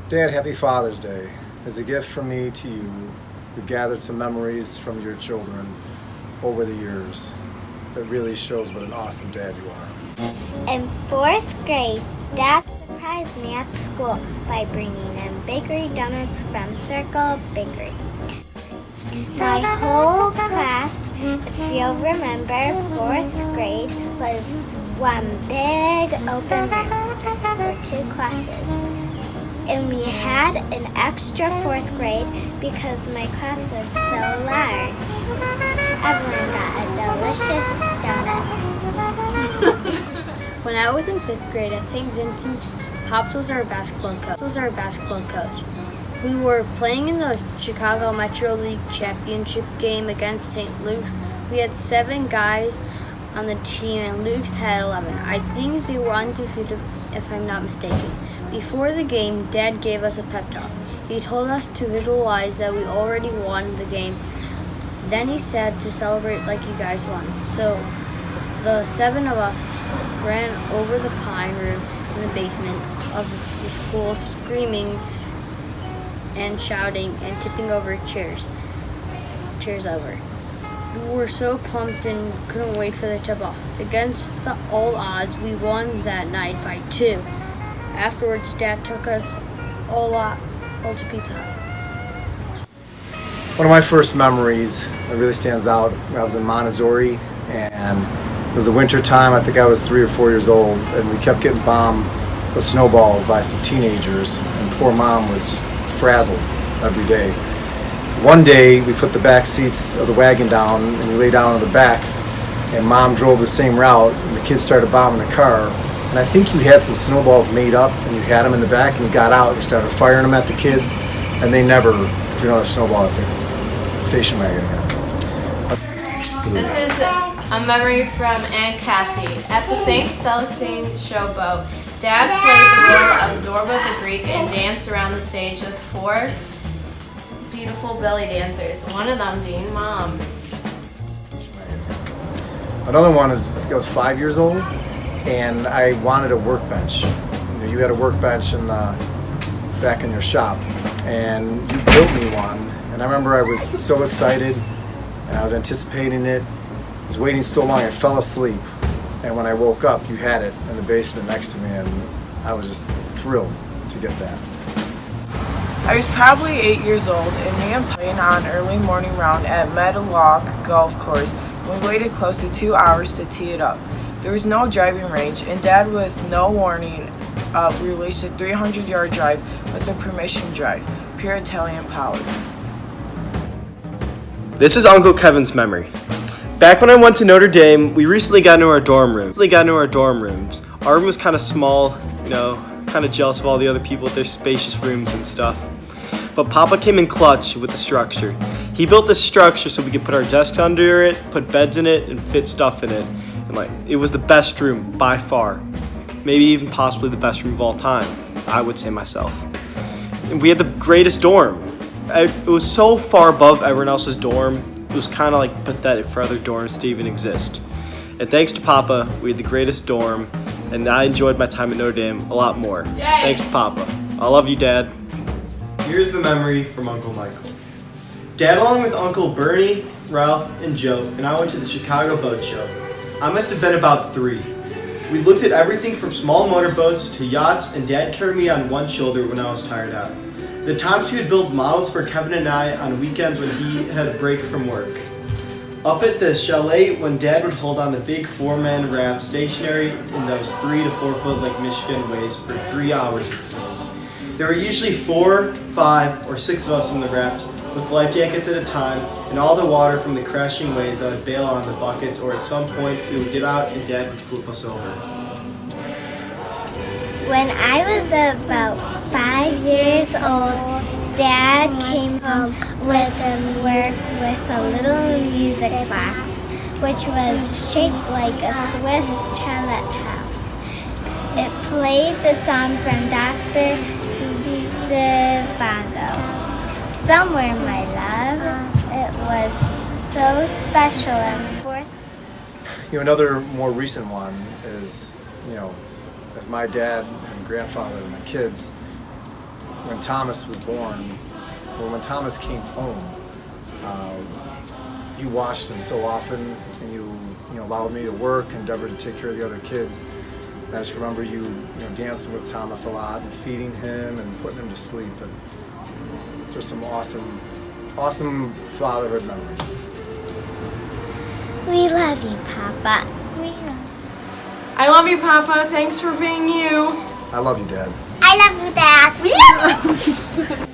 Dad, happy Father's Day. As a gift from me to you, we've gathered some memories from your children over the years. It really shows what an awesome dad you are. In fourth grade, Dad surprised me at school by bringing in bakery donuts from Circle Bakery. My whole class, if you'll remember, fourth grade was one big open room for two classes. And we had an extra fourth grade because my class was so large. Everyone got a delicious donut. When I was in fifth grade at St. Vincent's, Pops was our basketball coach. We were playing in the Chicago Metro League championship game against St. Luke's. We had 7 guys on the team and Luke's had 11. I think they were undefeated if I'm not mistaken. Before the game, Dad gave us a pep talk. He told us to visualize that we already won the game. Then he said to celebrate like you guys won. So the 7 of us ran over the pine room in the basement of the school, screaming and shouting and tipping over chairs over. We were so pumped and couldn't wait for the tip off. Against all odds, we won that night by 2. Afterwards, Dad took us all to Pizza Hut. One of my first memories that really stands out, I was in Montessori, and it was the winter time. I think I was 3 or 4 years old, and we kept getting bombed with snowballs by some teenagers, and poor Mom was just frazzled every day. One day, we put the back seats of the wagon down, and we lay down in the back, and Mom drove the same route, and the kids started bombing the car. And I think you had some snowballs made up, and you had them in the back, and you got out, and you started firing them at the kids, and they never threw another snowball at the station wagon again. This is a memory from Aunt Kathy. At the St. Celestine Showboat, Dad played the role of Zorba the Greek and danced around the stage with 4 beautiful belly dancers, one of them being Mom. Another one is, I think I was 5 years old, and I wanted a workbench. You had a workbench back in your shop, and you built me one. And I remember I was so excited, and I was anticipating it. I was waiting so long, I fell asleep. And when I woke up, you had it in the basement next to me, and I was just thrilled to get that. I was probably 8 years old, and me and playing on early morning round at Meadowlark Golf Course. We waited close to 2 hours to tee it up. There was no driving range, and Dad, with no warning, released a 300-yard drive with a permission drive, pure Italian power. This is Uncle Kevin's memory. Back when I went to Notre Dame, we recently got into our dorm rooms. Our room was kind of small, kind of jealous of all the other people with their spacious rooms and stuff. But Papa came in clutch with the structure. He built this structure so we could put our desks under it, put beds in it, and fit stuff in it. And it was the best room by far. Maybe even possibly the best room of all time, I would say myself. And we had the greatest dorm. It was so far above everyone else's dorm, it was kind of pathetic for other dorms to even exist. And thanks to Papa, we had the greatest dorm, and I enjoyed my time at Notre Dame a lot more. Yay! Thanks to Papa. I love you, Dad. Here's the memory from Uncle Michael. Dad, along with Uncle Bernie, Ralph, and Joe, and I went to the Chicago Boat Show. I must have been about 3. We looked at everything from small motorboats to yachts, and Dad carried me on one shoulder when I was tired out. The times he would build models for Kevin and I on weekends when he had a break from work. Up at the chalet when Dad would hold on the big 4-man raft stationary in those 3 to 4 foot Lake Michigan waves for 3 hours it seemed. There were usually 4, 5, or 6 of us on the raft with life jackets at a time, and all the water from the crashing waves that would bail on the buckets, or at some point we would get out and Dad would flip us over. When I was about 5 years old, Dad came home from work with a little music box, which was shaped like a Swiss chalet house. It played the song from Dr. Zhivago. Somewhere, my love. It was so special and fourth. Another more recent one is, as my dad and grandfather and my kids, when Thomas was born, or when Thomas came home, you watched him so often, and you allowed me to work, endeavored to take care of the other kids. And I just remember you dancing with Thomas a lot and feeding him and putting him to sleep. And those are some awesome fatherhood memories. We love you, Papa. We love you. I love you, Papa. Thanks for being you. I love you, Dad. I love you, Dad. We love you.